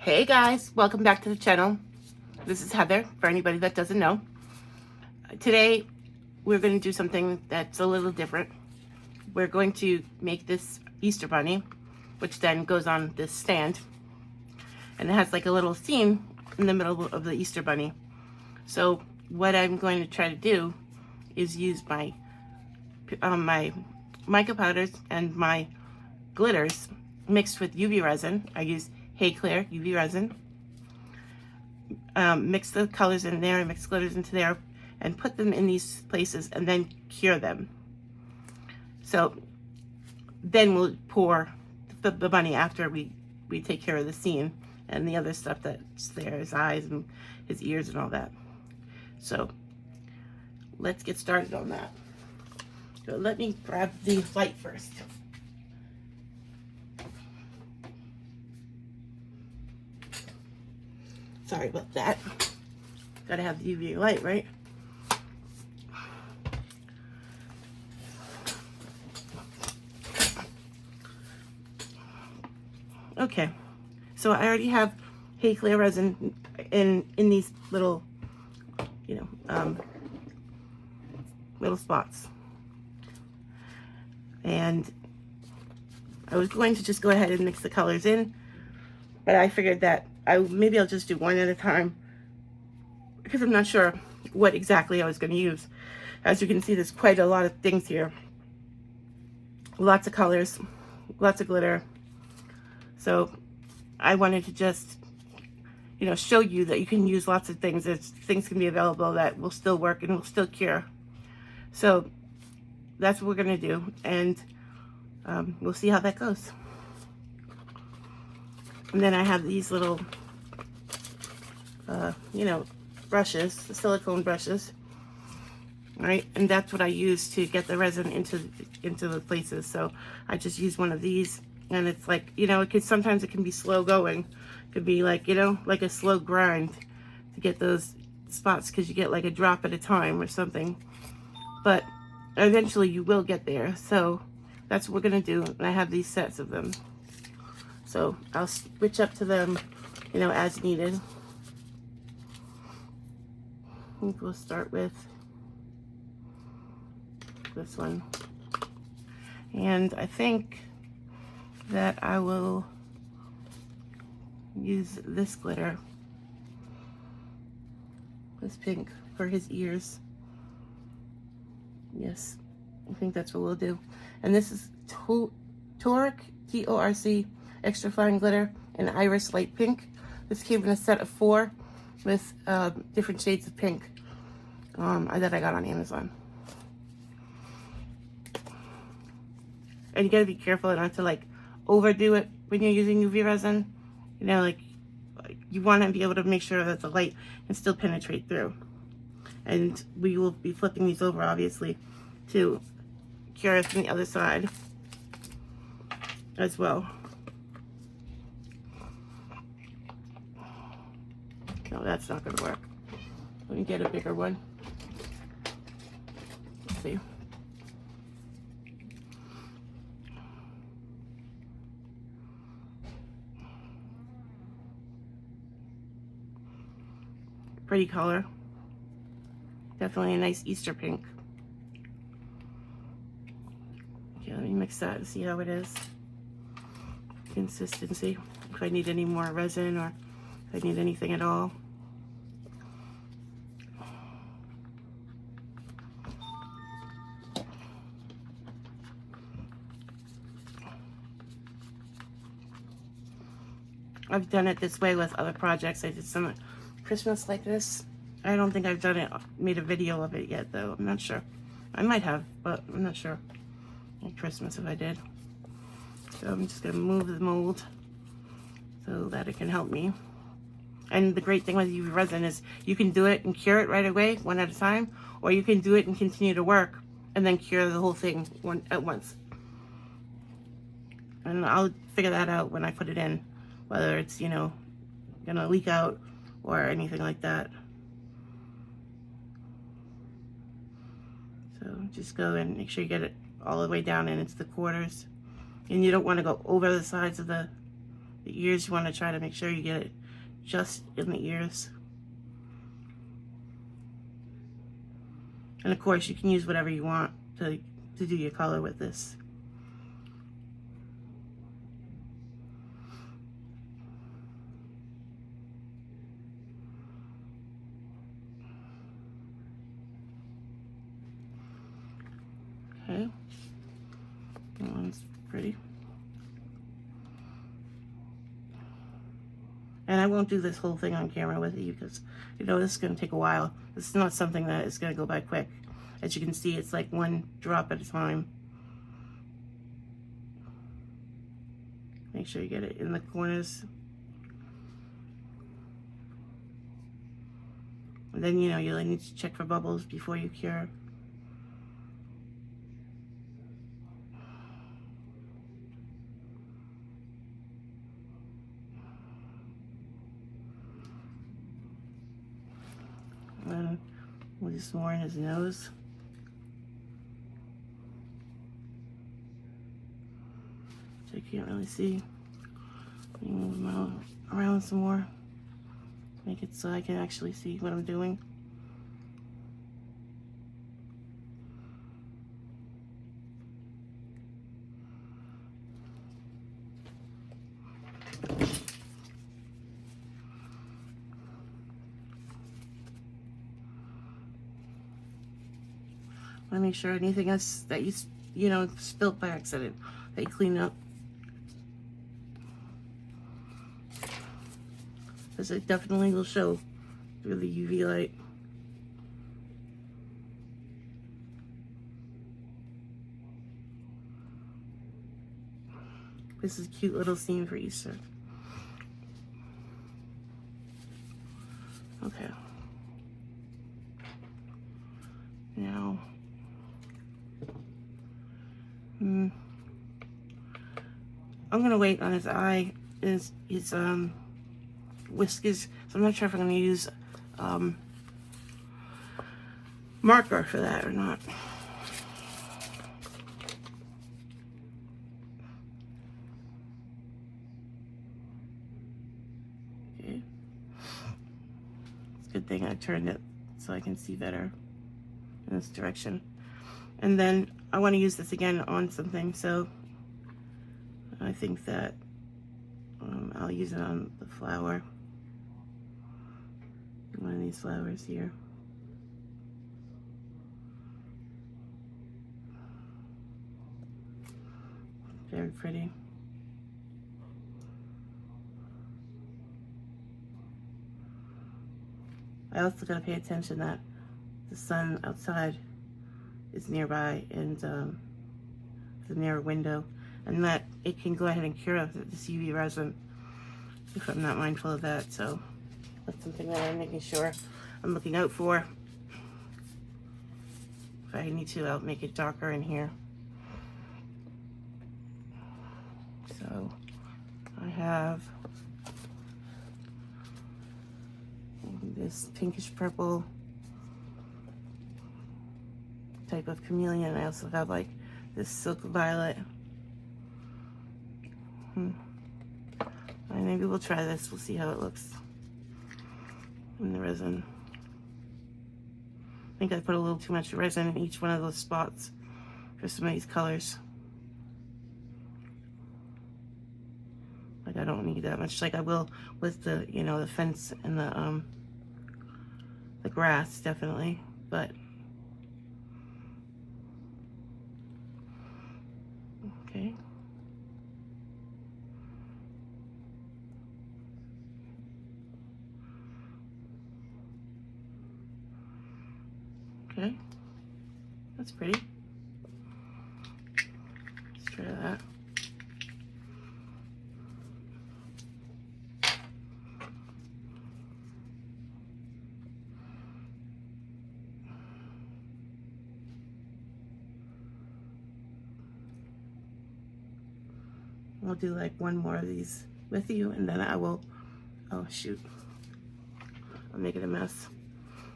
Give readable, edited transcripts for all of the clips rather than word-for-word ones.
Hey guys, welcome back to the channel. This is Heather, for anybody that doesn't know. Today, we're going to do something that's a little different. We're going to make this Easter bunny, which then goes on this stand. And it has like a little scene in the middle of the Easter bunny. So what I'm going to try to do is use my mica powders and my glitters mixed with UV resin. I use Hey Claire UV resin. Mix the colors in there and mix glitters into there and put them in these places and then cure them. So then we'll pour the bunny after we take care of the scene and the other stuff that's there, his eyes and his ears and all that. So let's get started on that. So let me grab the light first. Sorry about that. Gotta have the UV light, right? Okay, so I already have Hey Claire resin in these little, little spots. And I was going to just go ahead and mix the colors in, but I figured that maybe I'll just do one at a time because I'm not sure what exactly I was going to use. As you can see, there's quite a lot of things here. Lots of colors, lots of glitter. So I wanted to just, show you that you can use lots of things. Things can be available that will still work and will still cure. So that's what we're going to do. And we'll see how that goes. And then I have these little, brushes, the silicone brushes, right? And that's what I use to get the resin into the places. So I just use one of these, and it's like, sometimes it can be slow going. It could be like, like a slow grind to get those spots because you get like a drop at a time or something. But eventually you will get there. So that's what we're gonna do. And I have these sets of them. So I'll switch up to them, as needed. I think we'll start with this one. And I think that I will use this glitter, this pink, for his ears. Yes, I think that's what we'll do. And this is Torc, T-O-R-C, extra fine glitter in iris light pink. This came in a set of 4 with different shades of pink that I got on Amazon. And you gotta be careful not to like overdo it when you're using UV resin. Like you want to be able to make sure that the light can still penetrate through. And we will be flipping these over, obviously, to cure it from the other side as well. No, that's not going to work. Let me get a bigger one. Let's see. Pretty color. Definitely a nice Easter pink. Okay, let me mix that and see how it is. Consistency. If I need any more resin or if I need anything at all. I've done it this way with other projects. I did some at Christmas like this. I don't think I've done it, made a video of it yet though. I'm not sure. I might have, but I'm not sure. At Christmas if I did. So I'm just gonna move the mold so that it can help me. And the great thing with UV resin is you can do it and cure it right away, one at a time, or you can do it and continue to work and then cure the whole thing at once. And I'll figure that out when I put it in, whether it's, gonna leak out or anything like that. So just go and make sure you get it all the way down and into the quarters. And you don't want to go over the sides of the The ears, you want to try to make sure you get it just in the ears. And of course, you can use whatever you want to do your color with this. Okay, that one's pretty. And I won't do this whole thing on camera with you because, you know, this is going to take a while. This is not something that is going to go by quick. As you can see, it's like one drop at a time. Make sure you get it in the corners. And then, you know, you'll need to check for bubbles before you cure. And we'll do some more in his nose. Which I can't really see. Let me move him around some more. Make it so I can actually see what I'm doing. I want to make sure anything else that you know, spilled by accident, that you clean up. Because it definitely will show through the UV light. This is a cute little scene for Easter. Okay. Now, I'm gonna wait on his eye, his whiskers. So I'm not sure if I'm gonna use marker for that or not. Okay. It's a good thing I turned it so I can see better in this direction. And then I want to use this again on something, so I think that I'll use it on the flower. One of these flowers here. Very pretty. I also got to pay attention that the sun outside is nearby and the mirror window, and that it can go ahead and cure this UV resin if I'm not mindful of that. So that's something that I'm making sure I'm looking out for. If I need to, I'll make it darker in here. So I have this pinkish purple type of chameleon. I also have like this silk violet. And maybe we'll try this. We'll see how it looks in the resin. I think I put a little too much resin in each one of those spots for some of these colors. Like I don't need that much, like I will with the, you know, the fence and the grass, definitely, but okay. Okay, that's pretty. Let's try that. I'll do like one more of these with you, and then I will, oh shoot, I'm making a mess.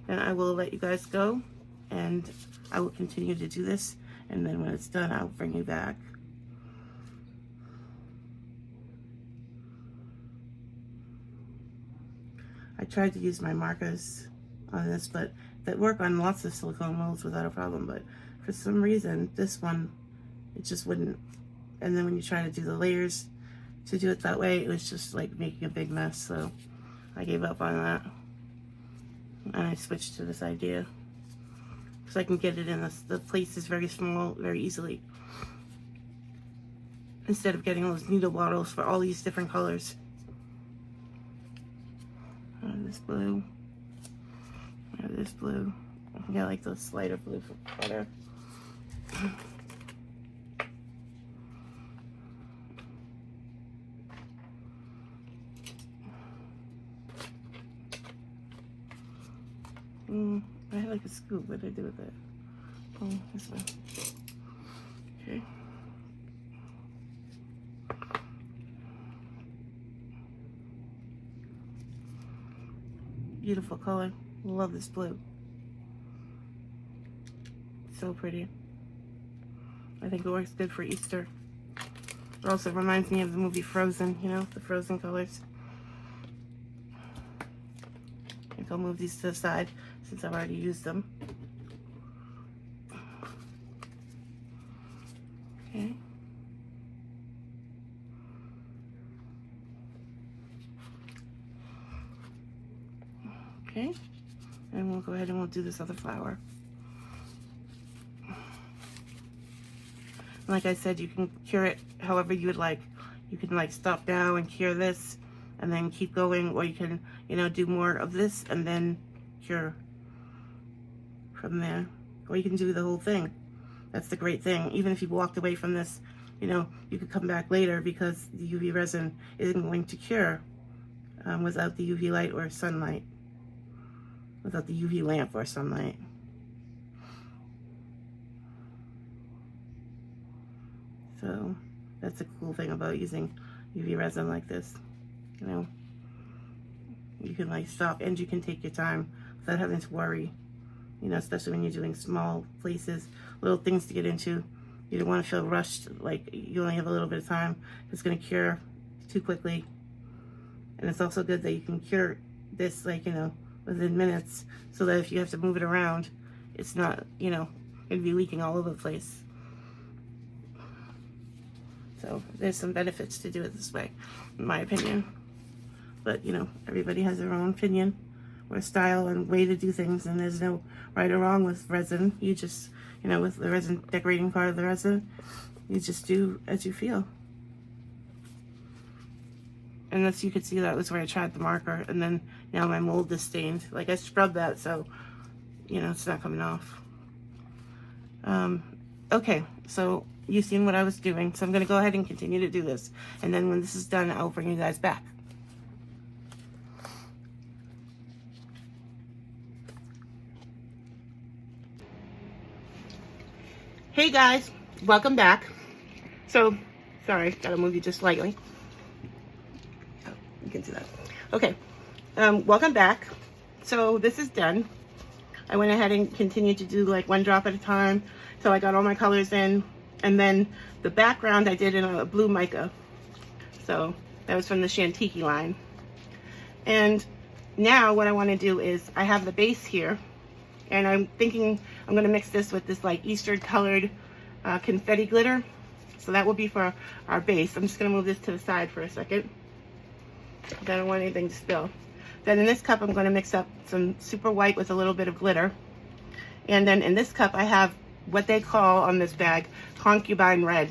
And I will let you guys go, and I will continue to do this, and then when it's done, I'll bring you back. I tried to use my markers on this, but that work on lots of silicone molds without a problem, but for some reason, this one, it just wouldn't. And then when you try to do the layers to do it that way, it was just like making a big mess, so I gave up on that. And I switched to this idea. So I can get it in the place is very small, very easily. Instead of getting those needle bottles for all these different colors. This blue. This blue. I think I like this lighter blue better. I had like a scoop. What did I do with it? Oh, this one. Okay. Beautiful color. Love this blue. So pretty. I think it works good for Easter. It also reminds me of the movie Frozen, you know, the Frozen colors. I think I'll move these to the side since I've already used them. Okay. Okay. And we'll go ahead and we'll do this other flower. Like I said, you can cure it however you would like. You can like stop now and cure this and then keep going, or you can, you know, do more of this and then cure from there. Or you can do the whole thing. That's the great thing. Even if you walked away from this, you know, you could come back later because the UV resin isn't going to cure without the UV light or sunlight. Without the UV lamp or sunlight. So that's a cool thing about using UV resin like this. You know, you can like stop and you can take your time without having to worry. You know, especially when you're doing small places, little things to get into. You don't want to feel rushed, like you only have a little bit of time. It's going to cure too quickly. And it's also good that you can cure this, like, you know, within minutes, so that if you have to move it around, it's not, you know, going to be leaking all over the place. So there's some benefits to do it this way, in my opinion. But, you know, everybody has their own opinion or style and way to do things, and there's no right or wrong with resin. You just, you know, with the resin decorating part of the resin, you just do as you feel. And as you could see, that was where I tried the marker, and then now my mold is stained. Like I scrubbed that, so, you know, it's not coming off. Okay, so you've seen what I was doing, so I'm going to go ahead and continue to do this. And then when this is done, I'll bring you guys back. Hey guys, welcome back. So, sorry, gotta move you just slightly. Oh, you can see that. Okay, welcome back. So this is done. I went ahead and continued to do like one drop at a time till I got all my colors in. And then the background I did in a blue mica. So that was from the Shantiki line. And now what I want to do is I have the base here. And I'm thinking I'm going to mix this with this like Easter colored confetti glitter. So that will be for our base. I'm just going to move this to the side for a second. I don't want anything to spill. Then in this cup, I'm going to mix up some super white with a little bit of glitter. And then in this cup, I have what they call on this bag, concubine red.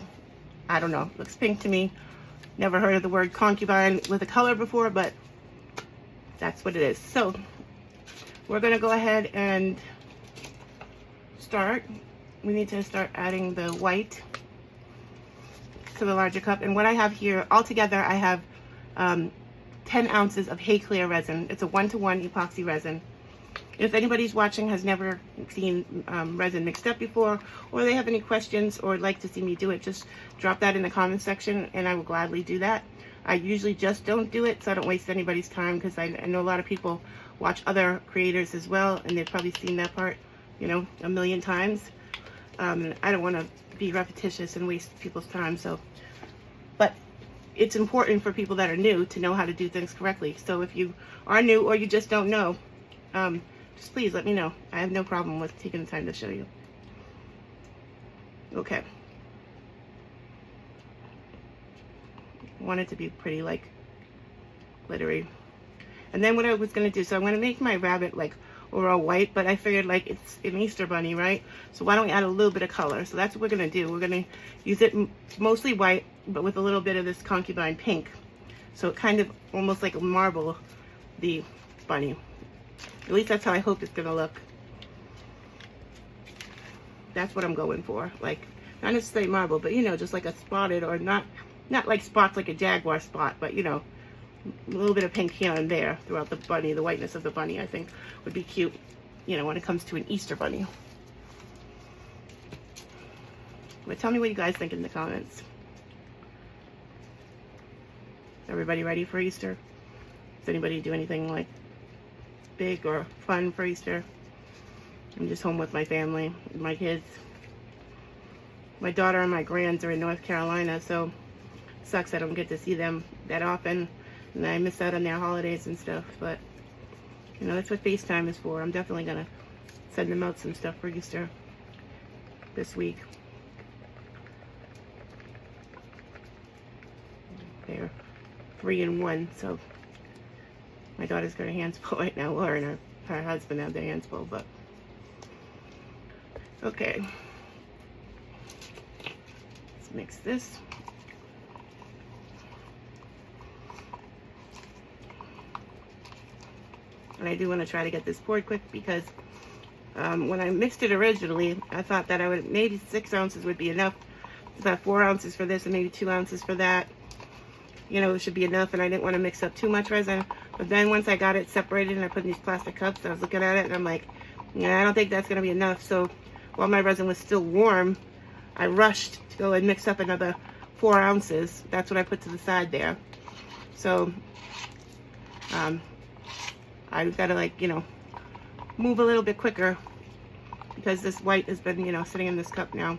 I don't know, looks pink to me. Never heard of the word concubine with a color before, but that's what it is. So we're going to go ahead and start. We need to start adding the white to the larger cup. And what I have here, altogether, I have 10 ounces of Hey Clear resin. It's a 1-to-1 epoxy resin. If anybody's watching has never seen resin mixed up before, or they have any questions or would like to see me do it, just drop that in the comment section and I will gladly do that. I usually just don't do it so I don't waste anybody's time, because I know a lot of people watch other creators as well and they've probably seen that part, you know, a million times. I don't want to be repetitious and waste people's time, so. But it's important for people that are new to know how to do things correctly. So if you are new or you just don't know, just please let me know. I have no problem with taking the time to show you. Okay. I want it to be pretty, like, glittery. And then what I was going to do, so I'm going to make my rabbit, like, overall white, but I figured, like, it's an Easter bunny, right? So why don't we add a little bit of color? So that's what we're going to do. We're going to use it mostly white, but with a little bit of this concubine pink. So it kind of almost like a marble, the bunny. At least that's how I hope it's going to look. That's what I'm going for. Like, not necessarily marble, but, you know, just like a spotted, or not like spots like a jaguar spot, but, you know, a little bit of pink here and there throughout the bunny. The whiteness of the bunny, I think, would be cute, you know, when it comes to an Easter bunny. But tell me what you guys think in the comments. Everybody ready for Easter? Does anybody do anything, like, big or fun for Easter? I'm just home with my family, with my kids. My daughter and my grands are in North Carolina, so it sucks I don't get to see them that often, and I miss out on their holidays and stuff. But, you know, that's what FaceTime is for. I'm definitely going to send them out some stuff for Easter this week. They're 3 and 1, so my daughter's got her hands full right now. Her and her husband have their hands full, but okay. Let's mix this. And I do want to try to get this poured quick because when I mixed it originally, I thought that I would, maybe 6 ounces would be enough. About 4 ounces for this and maybe 2 ounces for that. You know, it should be enough, and I didn't want to mix up too much resin. But then once I got it separated and I put in these plastic cups, I was looking at it and I'm like, yeah, I don't think that's going to be enough. So while my resin was still warm, I rushed to go and mix up another 4 ounces. That's what I put to the side there. So I've got to, like, you know, move a little bit quicker because this white has been, you know, sitting in this cup now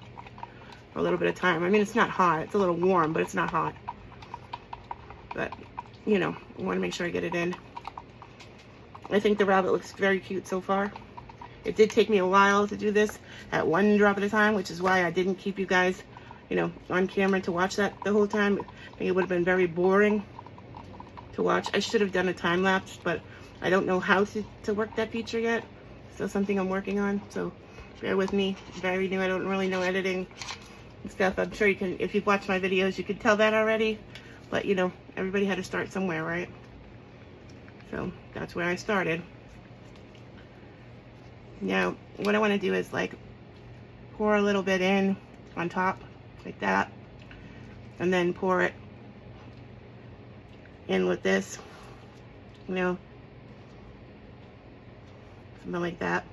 for a little bit of time. I mean, it's not hot. It's a little warm, but it's not hot. But, you know, I want to make sure I get it in. I think the rabbit looks very cute so far. It did take me a while to do this at 1 drop at a time, which is why I didn't keep you guys, you know, on camera to watch that the whole time. I think it would have been very boring to watch. I should have done a time lapse, but I don't know how to work that feature yet. Still something I'm working on, so bear with me. Very new. I don't really know editing and stuff. I'm sure you can, if you've watched my videos, you can tell that already. But, you know, everybody had to start somewhere, right? So that's where I started. Now, what I want to do is, like, pour a little bit in on top, like that. And then pour it in with this, you know, something like that.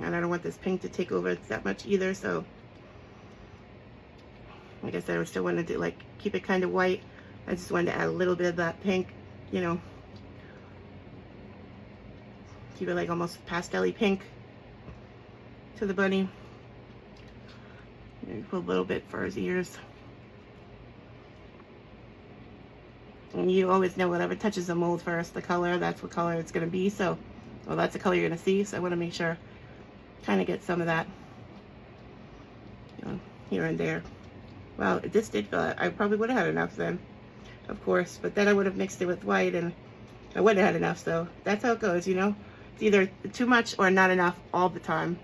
And I don't want this pink to take over that much either, so like I said, I still wanted to, like, keep it kind of white. I just wanted to add a little bit of that pink, you know, keep it like almost pastel-y pink to the bunny. Maybe put a little bit for his ears. And you always know whatever touches the mold first, the color, that's what color it's going to be. So, well, that's the color you're going to see. So I want to make sure, kind of get some of that, you know, here and there. Well, this did fill it. I probably would have had enough then, of course. But then I would have mixed it with white and I wouldn't have had enough. So that's how it goes, you know. It's either too much or not enough all the time.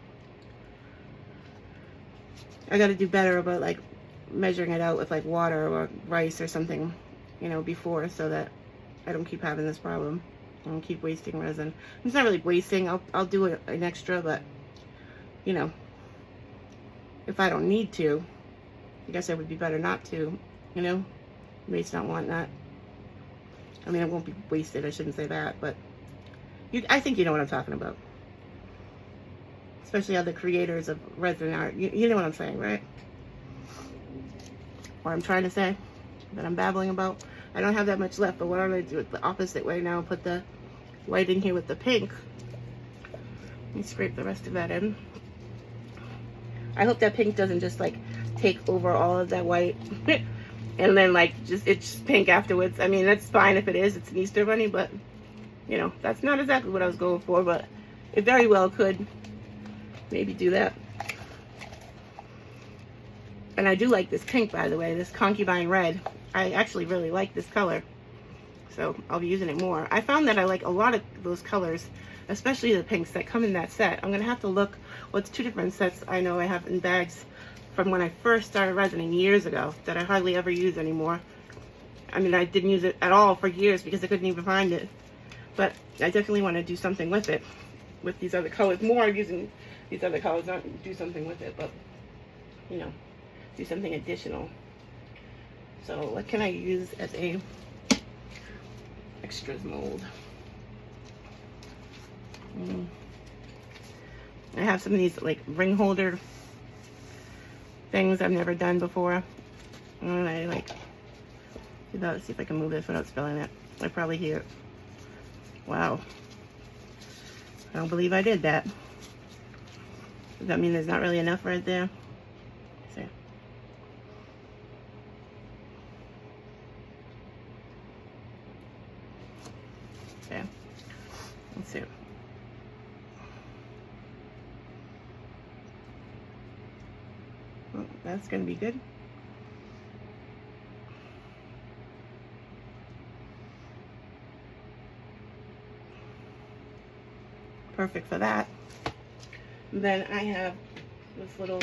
I got to do better about, like, measuring it out with, like, water or rice or something, you know, before, so that I don't keep having this problem. I don't keep wasting resin. It's not really wasting. I'll do an extra, but, you know, if I don't need to, I guess it would be better not to, you know. You may not want that. I mean, it won't be wasted. I shouldn't say that, but I think you know what I'm talking about. Especially other creators of resin art. You know what I'm saying, right? Or I'm trying to say that I'm babbling about. I don't have that much left, but what I'm going to do it the opposite way now. Put the white in here with the pink. Let me scrape the rest of that in. I hope that pink doesn't just like take over all of that white and then like it's just pink afterwards. I mean, that's fine if it is. It's an Easter bunny, but you know, that's not exactly what I was going for, but it very well could maybe do that. And I do like this pink, by the way, this Concubine Red. I actually really like this color, so I'll be using it more. I found that I like a lot of those colors, especially the pinks that come in that set. I'm gonna have to look what's two different sets I know I have in bags from when I first started resining years ago that I hardly ever use anymore. I mean, I didn't use it at all for years because I couldn't even find it. But I definitely want to do something with it, with these other colors. More using these other colors, not do something with it, but, you know, do something additional. So what can I use as a extras mold? I have some of these like ring holder things I've never done before. And I like, let's see if I can move this without spilling it. I probably hear it. Wow. I don't believe I did that. Does that mean there's not really enough right there? See. Okay. Let's see. Well, that's going to be good. Perfect for that. And then I have this little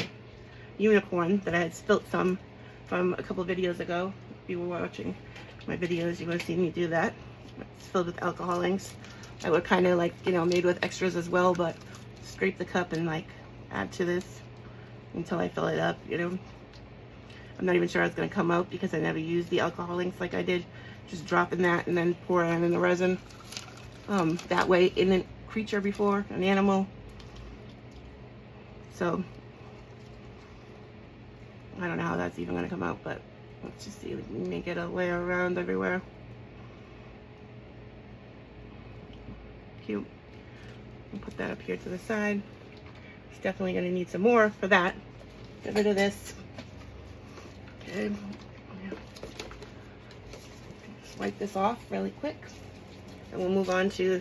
unicorn that I had spilt some from a couple videos ago. If you were watching my videos, you would have seen me do that. It's filled with alcohol inks. I would kind of like, you know, made with extras as well, but scrape the cup and like add to this until I fill it up, you know. I'm not even sure how it's going to come out because I never used the alcohol inks like I did. Just dropping that and then pour it in the resin. That way in a creature before, an animal. So I don't know how that's even going to come out, but let's just see. We can make it a layer around everywhere. Cute. I'll put that up here to the side. It's definitely going to need some more for that. Get rid of this. Okay. Just wipe this off really quick. And we'll move on to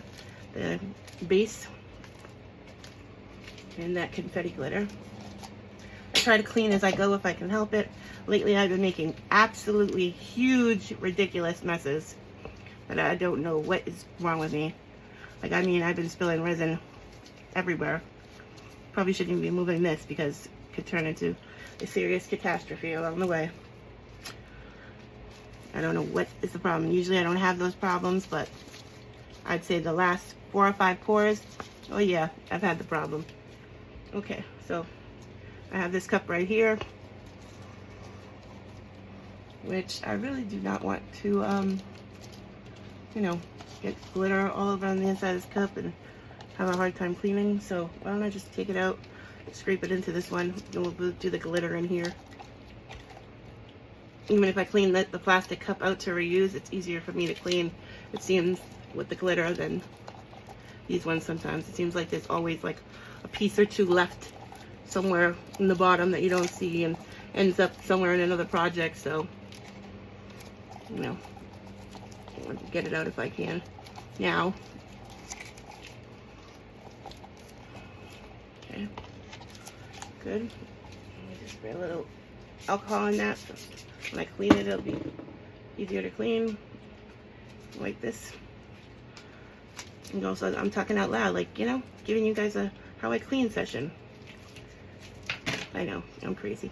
the base and that confetti glitter. I try to clean as I go if I can help it. Lately I've been making absolutely huge, ridiculous messes that I don't know what is wrong with me. Like, I mean, I've been spilling resin everywhere. Probably shouldn't be moving this because it could turn into a serious catastrophe along the way. I don't know what is the problem. Usually I don't have those problems, but I'd say the last 4 or 5 pours, oh yeah, I've had the problem. Okay, so I have this cup right here, which I really do not want to, you know, get glitter all over on the inside of this cup and have a hard time cleaning. So why don't I just take it out, scrape it into this one, and we'll do the glitter in here. Even if I clean the plastic cup out to reuse, it's easier for me to clean, it seems, with the glitter than these ones sometimes. It seems like there's always like a piece or two left somewhere in the bottom that you don't see and ends up somewhere in another project. So, you know, I want to get it out if I can now. Okay, good. Let me just spray a little alcohol in that. So when I clean it, it'll be easier to clean. Like this. And also, I'm talking out loud, like, you know, giving you guys a how I clean session. I know, I'm crazy.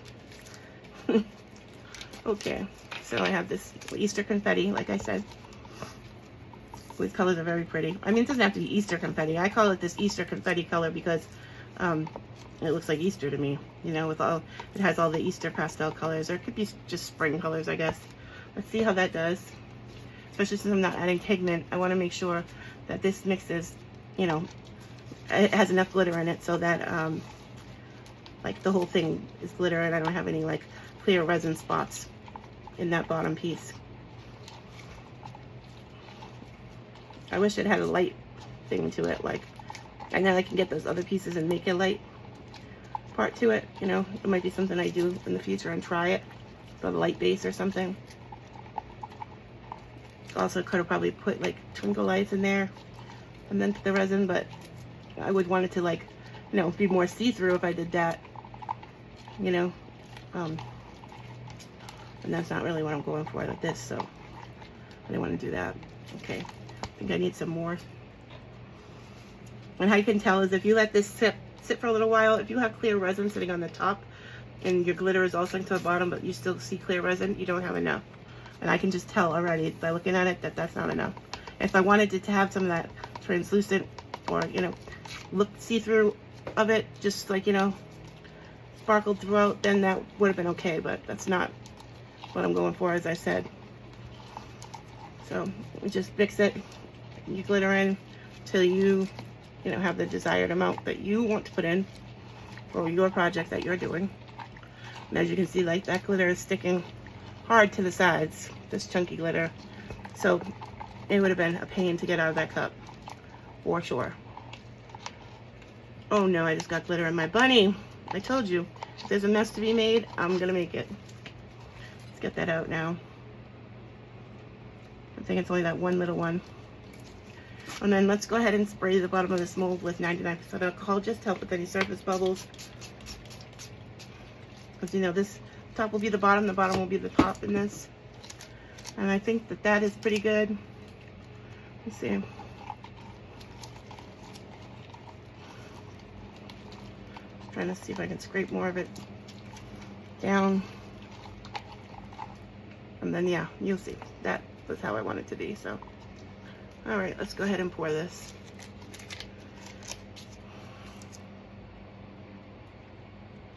Okay, so I have this Easter confetti, like I said. These colors are very pretty. I mean, it doesn't have to be Easter confetti. I call it this Easter confetti color because it looks like Easter to me. You know, with all, it has all the Easter pastel colors, or it could be just spring colors, I guess. Let's see how that does. Especially since I'm not adding pigment, I want to make sure that this mixes, you know, it has enough glitter in it so that like the whole thing is glitter and I don't have any like clear resin spots in that bottom piece. I wish it had a light thing to it, like And then I can get those other pieces and make a light part to it. You know, it might be something I do in the future and try it. The light base or something. Also could have probably put like twinkle lights in there and then the resin, but I would want it to, like, you know, be more see-through if I did that, you know. And that's not really what I'm going for like this, so I didn't want to do that. Okay, I think I need some more. And how you can tell is if you let this sit for a little while, if you have clear resin sitting on the top and your glitter is all sunk to the bottom, but you still see clear resin, you don't have enough. And I can just tell already by looking at it that that's not enough. If I wanted it to have some of that translucent or, you know, look see-through of it, just like, you know, sparkled throughout, then that would have been okay, but that's not what I'm going for, as I said. So just mix it, you glitter in till you know, have the desired amount that you want to put in for your project that you're doing. And as you can see, like, that glitter is sticking hard to the sides, this chunky glitter. So it would have been a pain to get out of that cup, for sure. Oh no, I just got glitter in my bunny. I told you, if there's a mess to be made, I'm gonna make it. Let's get that out now. I think it's only that one little one. And then let's go ahead and spray the bottom of this mold with 99% alcohol, just to help with any surface bubbles. Because, you know, this top will be the bottom will be the top in this. And I think that that is pretty good. Let's see. Trying to see if I can scrape more of it down. And then, yeah, you'll see. That was how I want it to be, so. All right, let's go ahead and pour this.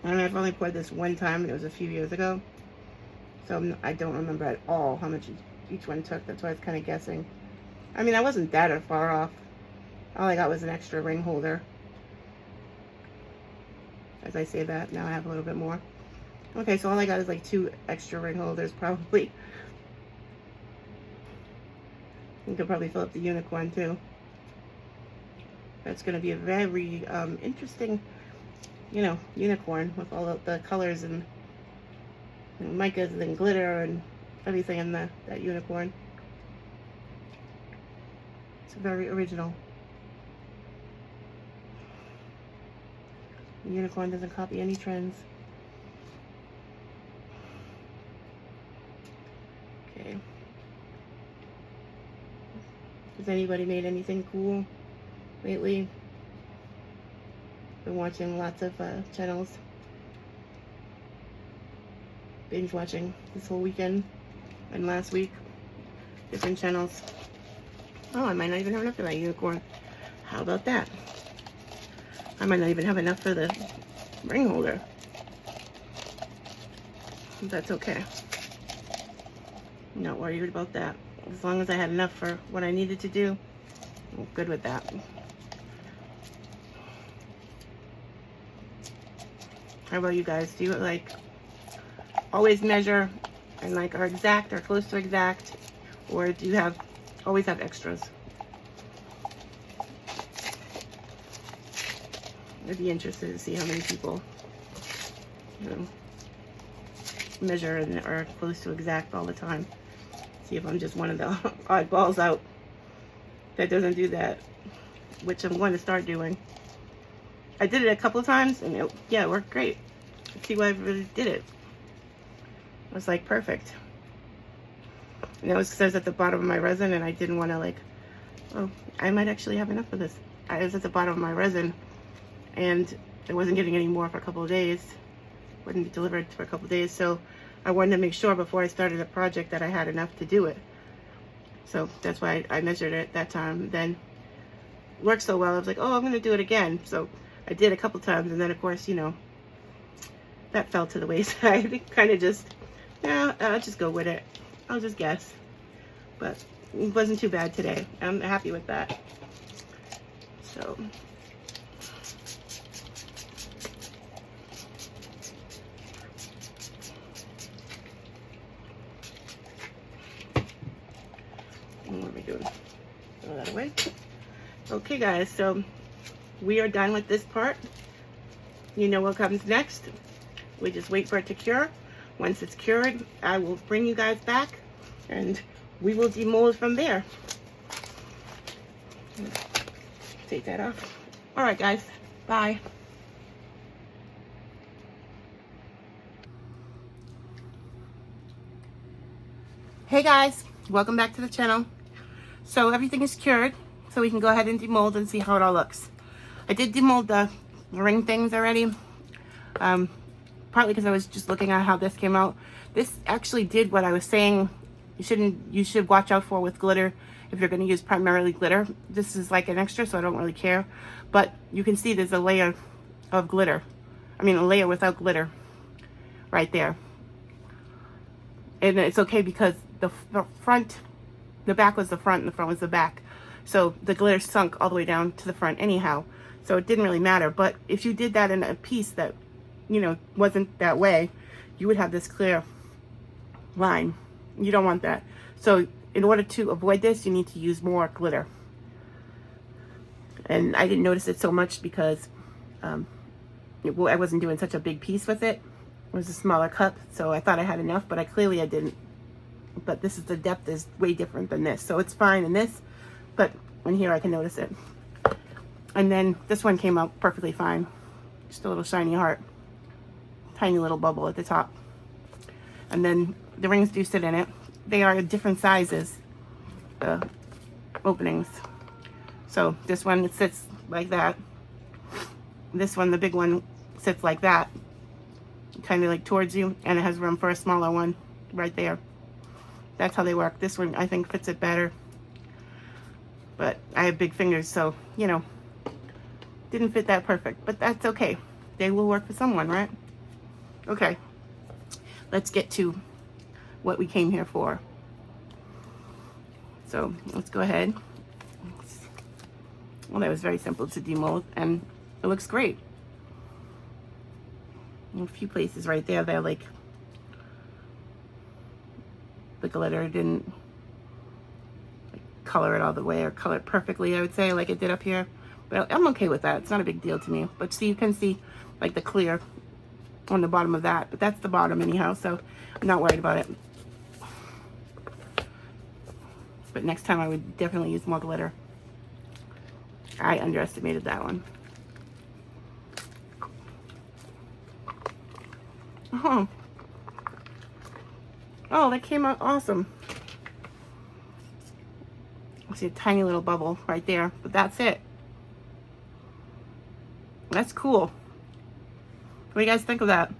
And I've only poured this one time, and it was a few years ago. So I don't remember at all how much each one took. That's why I was kind of guessing. I mean, I wasn't that far off. All I got was an extra ring holder. As I say that, now I have a little bit more. Okay, so all I got is like 2 extra ring holders, probably. You could probably fill up the unicorn too. That's going to be a very interesting, you know, unicorn with all of the colors and micas and glitter and everything in that unicorn. It's very original. The unicorn doesn't copy any trends. Okay. Has anybody made anything cool lately? Been watching lots of channels. Binge watching this whole weekend and last week. Different channels. Oh, I might not even have enough for that unicorn. How about that? I might not even have enough for the ring holder. That's okay. I'm not worried about that. As long as I had enough for what I needed to do, I'm good with that. How about you guys? Do you like always measure and like are exact or close to exact, or do you always have extras? I'd be interested to see how many people, you know, measure and are close to exact all the time. See if I'm just one of the oddballs out that doesn't do that, which I'm going to start doing. I did it a couple of times and it worked great. See why I really did it. It was like perfect. And that was because I was at the bottom of my resin and I didn't want to like, oh, I might actually have enough of this. I was at the bottom of my resin and I wasn't getting any more for a couple of days. Wouldn't be delivered for a couple of days. So I wanted to make sure before I started the project that I had enough to do it. So that's why I measured it that time. Then it worked so well, I was like, oh, I'm going to do it again. So I did a couple times, and then of course, you know, that fell to the wayside. Kind of just, yeah, I'll just go with it. I'll just guess. But it wasn't too bad today. I'm happy with that. So what are we doing? Throw that away. Okay, guys, so we are done with this part. You know what comes next. We just wait for it to cure. Once it's cured, I will bring you guys back and we will demold from there. Take that off. All right, guys. Bye. Hey guys, welcome back to the channel. So everything is cured, so we can go ahead and demold and see how it all looks. I did demold the ring things already, partly because I was just looking at how this came out. This actually did what I was saying you should watch out for with glitter if you're going to use primarily glitter. This is like an extra, so I don't really care. But you can see there's a layer of glitter. I mean, a layer without glitter right there. And it's okay because the back was the front and the front was the back. So the glitter sunk all the way down to the front anyhow. So it didn't really matter. But if you did that in a piece that, you know, wasn't that way, you would have this clear line. You don't want that. So in order to avoid this, you need to use more glitter. And I didn't notice it so much because I wasn't doing such a big piece with it. It was a smaller cup, so I thought I had enough, but I didn't. But this is, the depth is way different than this, so it's fine in this, but in here I can notice it. And then this one came out perfectly fine. Just a little shiny heart, tiny little bubble at the top. And then the rings do sit in it. They are different sizes, the openings. So this one, it sits like that. This one, the big one, sits like that, kind of like towards you, and it has room for a smaller one right there. That's how they work. This one, I think, fits it better. But I have big fingers, so, you know, didn't fit that perfect. But that's okay. They will work for someone, right? Okay. Let's get to what we came here for. So, let's go ahead. Well, that was very simple to demold, and it looks great. A few places right there, they're like, the glitter didn't color it all the way or color it perfectly, I would say, like it did up here. But I'm okay with that. It's not a big deal to me. But see, you can see like the clear on the bottom of that. But that's the bottom anyhow, so I'm not worried about it. But next time I would definitely use more glitter. I underestimated that one. Oh, that came out awesome. I see a tiny little bubble right there, but that's it. That's cool. What do you guys think of that?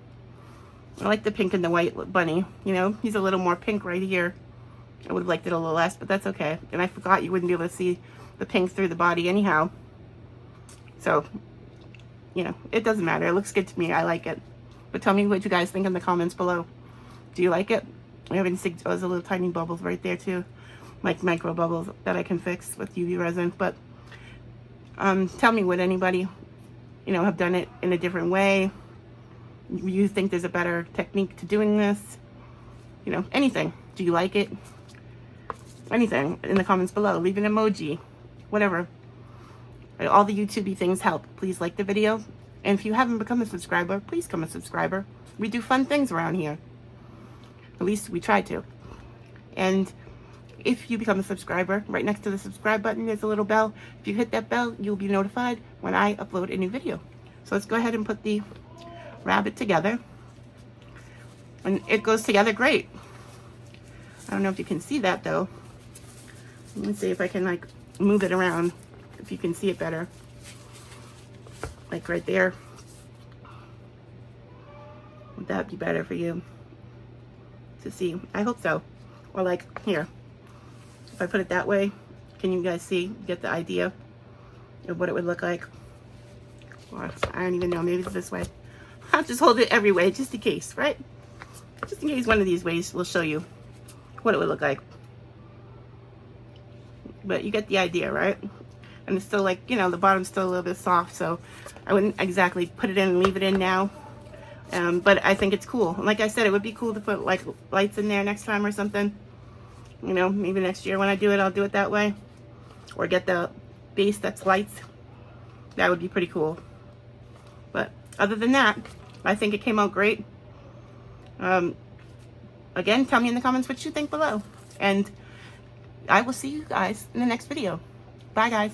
I like the pink and the white bunny. You know, he's a little more pink right here. I would have liked it a little less, but that's okay. And I forgot you wouldn't be able to see the pink through the body anyhow. So, you know, it doesn't matter. It looks good to me. I like it. But tell me what you guys think in the comments below. Do you like it? I haven't seen, there's a little tiny bubbles right there too. Like micro bubbles that I can fix with UV resin. But tell me, would anybody, you know, have done it in a different way? You think there's a better technique to doing this? You know, anything. Do you like it? Anything in the comments below. Leave an emoji. Whatever. All the YouTube-y things help. Please like the video. And if you haven't become a subscriber, please become a subscriber. We do fun things around here. At least we try to. And if you become a subscriber, right next to the subscribe button, there's a little bell. If you hit that bell, you'll be notified when I upload a new video. So let's go ahead and put the rabbit together. And it goes together great. I don't know if you can see that though. Let me see if I can like move it around, if you can see it better. Like right there. Would that be better for you to see? I hope so. Or like here. If I put it that way, can you guys see, get the idea of what it would look like? Or I don't even know, maybe it's this way. I'll just hold it every way just in case, right? Just in case one of these ways will show you what it would look like. But you get the idea, right? And it's still like, you know, the bottom's still a little bit soft, so I wouldn't exactly put it in and leave it in now. But I think it's cool. Like I said, it would be cool to put like lights in there next time or something. You know, maybe next year when I do it, I'll do it that way. Or get the base that's lights That would be pretty cool. But other than that, I think it came out great. Again, tell me in the comments what you think below. And I will see you guys in the next video. Bye, guys.